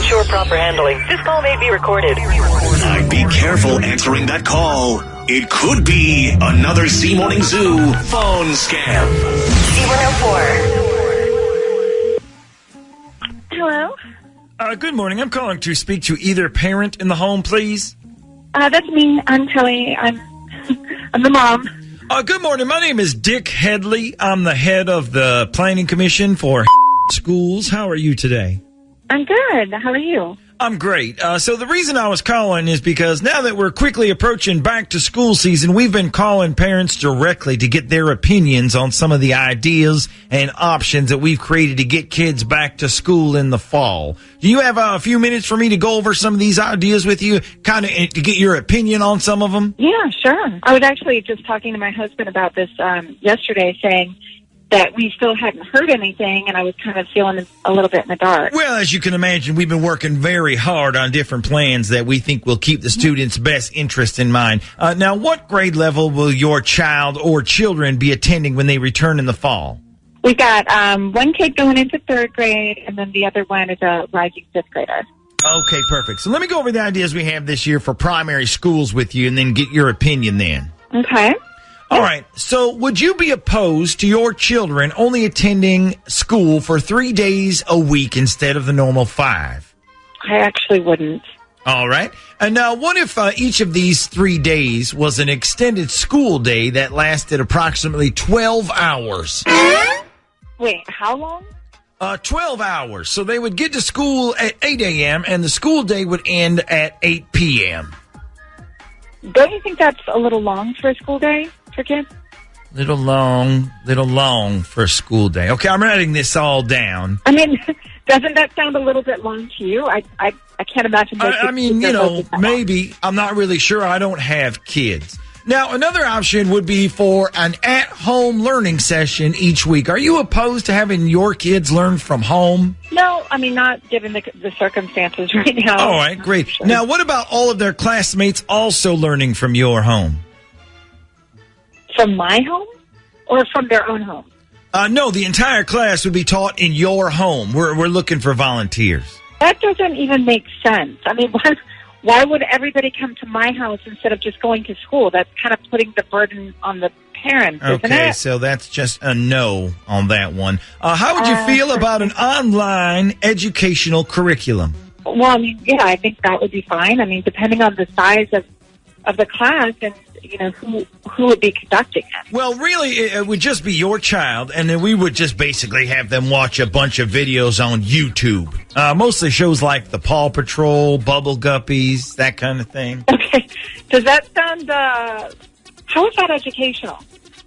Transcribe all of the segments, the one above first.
ensure proper handling, this call may be recorded. I'd be careful answering that call. It could be another C Morning Zoo phone scam. C104. Hello? Good morning. I'm calling to speak to either parent in the home, please. That's me. I'm Kelly. I'm the mom. Good morning. My name is Dick Headley. I'm the head of the Planning Commission for Schools. How are you today? I'm good. How are you? I'm great. So the reason I was calling is because now that we're quickly approaching back to school season, we've been calling parents directly to get their opinions on some of the ideas and options that we've created to get kids back to school in the fall. Do you have a few minutes for me to go over some of these ideas with you, kind of to get your opinion on some of them? Yeah, sure. I was actually just talking to my husband about this yesterday, saying that we still hadn't heard anything, and I was kind of feeling a little bit in the dark. Well, as you can imagine, we've been working very hard on different plans that we think will keep the students' best interest in mind. Now, what grade level will your child or children be attending when they return in the fall? We've got one kid going into third grade, and then the other one is a rising fifth grader. Okay, perfect. So let me go over the ideas we have this year for primary schools with you and then get your opinion then. Okay. All right. So would you be opposed to your children only attending school for 3 days a week instead of the normal 5? I actually wouldn't. All right. And now what if each of these 3 days was an extended school day that lasted approximately 12 hours? Wait, how long? 12 hours. So they would get to school at 8 a.m. and the school day would end at 8 p.m. Don't you think that's a little long for a school day for kids? Little long for a school day. Okay, I'm writing this all down. I mean, doesn't that sound a little bit long to you? I can't imagine. I mean, maybe. I'm not really sure. I don't have kids. Now, another option would be for an at-home learning session each week. Are you opposed to having your kids learn from home? No, I mean, not given the circumstances right now. All right, great. Sure. Now, what about all of their classmates also learning from your home? From my home or from their own home? No, the entire class would be taught in your home. We're looking for volunteers. That doesn't even make sense. I mean, why would everybody come to my house instead of just going to school? That's kind of putting the burden on the parents, isn't it? Okay, so that's just a no on that one. How would you feel about an online educational curriculum? Well, I mean, yeah, I think that would be fine. I mean, depending on the size of the class and, you know, who would be conducting it. Well, really, it would just be your child, and then we would just basically have them watch a bunch of videos on YouTube. Mostly shows like the Paw Patrol, Bubble Guppies, that kind of thing. Okay. Does that sound, how is that educational?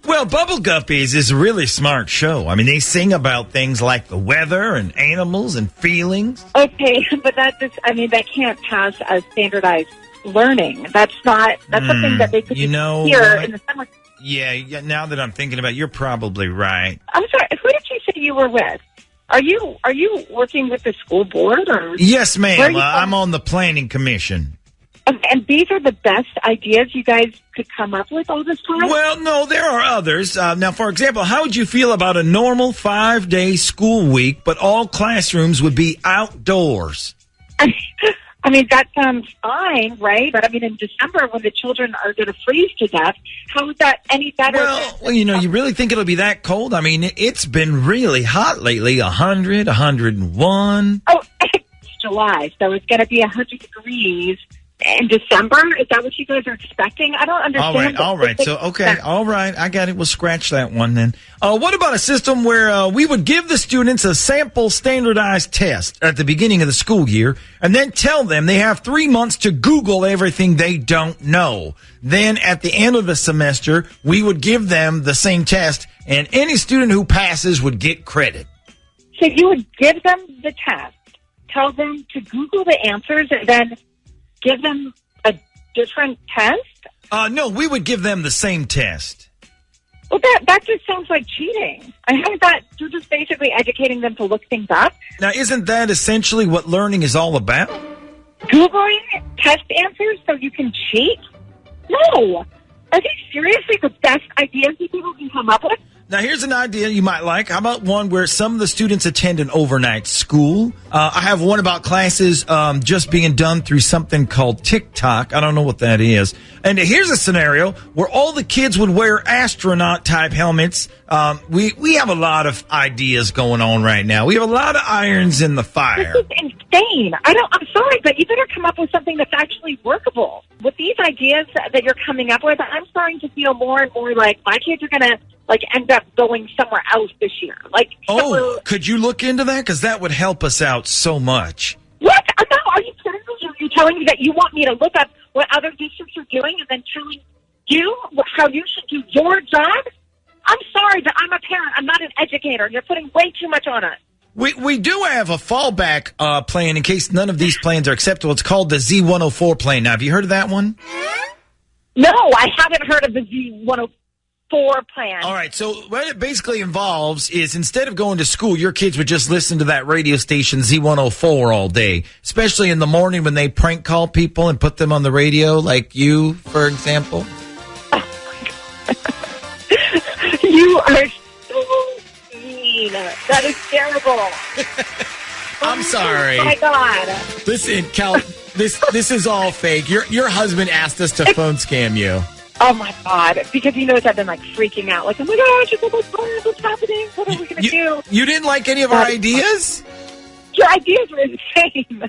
Well, Bubble Guppies is a really smart show. I mean, they sing about things like the weather and animals and feelings. Okay, but that can't pass as standardized learning. That's something that they could hear in the summer. Yeah, now that I'm thinking about it, you're probably right. I'm sorry, who did you say you were with? Are you working with the school board? Or yes, ma'am. I'm on the Planning Commission. And these are the best ideas you guys could come up with all this time? Well, no, there are others. Now, for example, how would you feel about a normal 5-day school week, but all classrooms would be outdoors? I mean, that sounds fine, right? But I mean, in December, when the children are going to freeze to death, how is that any better? Well, you know, you really think it'll be that cold? I mean, it's been really hot lately, 100, 101. Oh, it's July, so it's going to be 100 degrees in December. Is that what you guys are expecting? I don't understand. All right. So, okay. All right. I got it. We'll scratch that one then. What about a system where we would give the students a sample standardized test at the beginning of the school year and then tell them they have 3 months to Google everything they don't know. Then at the end of the semester, we would give them the same test and any student who passes would get credit. So you would give them the test, tell them to Google the answers, and then give them a different test? No, we would give them the same test. Well, that just sounds like cheating. I heard that you're just basically educating them to look things up. Now, isn't that essentially what learning is all about? Googling test answers so you can cheat? No. Are these seriously the best ideas that people can come up with? Now, here's an idea you might like. How about one where some of the students attend an overnight school? I have one about classes just being done through something called TikTok. I don't know what that is. And here's a scenario where all the kids would wear astronaut-type helmets. We have a lot of ideas going on right now. We have a lot of irons in the fire. This is insane. I'm sorry, but you better come up with something that's actually workable. With these ideas that you're coming up with, I'm starting to feel more and more like my kids are going to end up going somewhere else this year. Could you look into that? Because that would help us out so much. What? No, are you kidding me? You're telling me that you want me to look up what other districts are doing and then telling you how you should do your job? I'm sorry, but I'm a parent. I'm not an educator. You're putting way too much on us. We do have a fallback plan in case none of these plans are acceptable. It's called the Z104 plan. Now, have you heard of that one? No, I haven't heard of the Z104 plan. All right, so what it basically involves is instead of going to school, your kids would just listen to that radio station Z104 all day, especially in the morning when they prank call people and put them on the radio, like you, for example. You are so mean. That is terrible. I'm sorry. Oh, my God. Listen, Cal, this is all fake. Your husband asked us to phone scam you. Oh, my God. Because he knows I've been, freaking out. Oh, my gosh, what's happening? What are we going to do? You didn't like any of our ideas? Your ideas were insane.